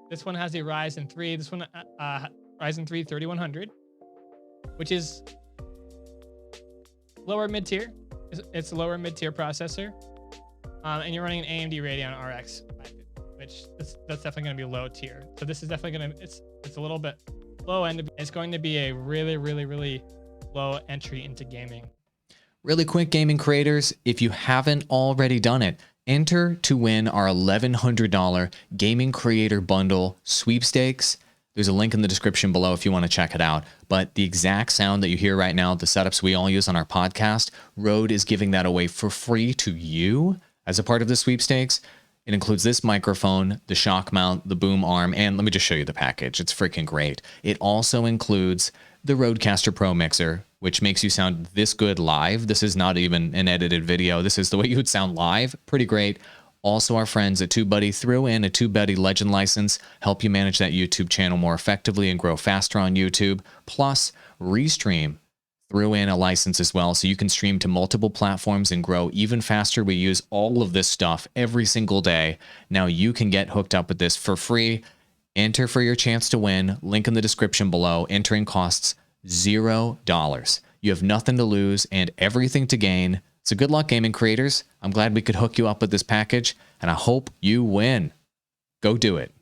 This one has a Ryzen 3. This one, Ryzen 3 3100, which is lower mid tier. It's a lower mid tier processor, and you're running an AMD Radeon RX 550, which that's definitely going to be low tier. So this is definitely going to it's a little bit low end. It's going to be a really low entry into gaming. Really quick, gaming creators, if you haven't already done it, enter to win our $1,100 Gaming Creator Bundle sweepstakes. There's a link in the description below if you want to check it out. But the exact sound that you hear right now, the setups we all use on our podcast, Rode is giving that away for free to you as a part of the sweepstakes. It includes this microphone, the shock mount, the boom arm, and let me just show you the package. It's freaking great. It also includes the Rodecaster Pro mixer, which makes you sound this good live. This is not even an edited video. This is the way you would sound live. Pretty great. Also, our friends at TubeBuddy threw in a TubeBuddy Legend license, help you manage that YouTube channel more effectively and grow faster on YouTube. Plus, Restream threw in a license as well, so you can stream to multiple platforms and grow even faster. We use all of this stuff every single day. Now you can get hooked up with this for free. Enter for your chance to win. Link in the description below. Entering costs $0. You have nothing to lose and everything to gain. So good luck, gaming creators. I'm glad we could hook you up with this package, and I hope you win. Go do it.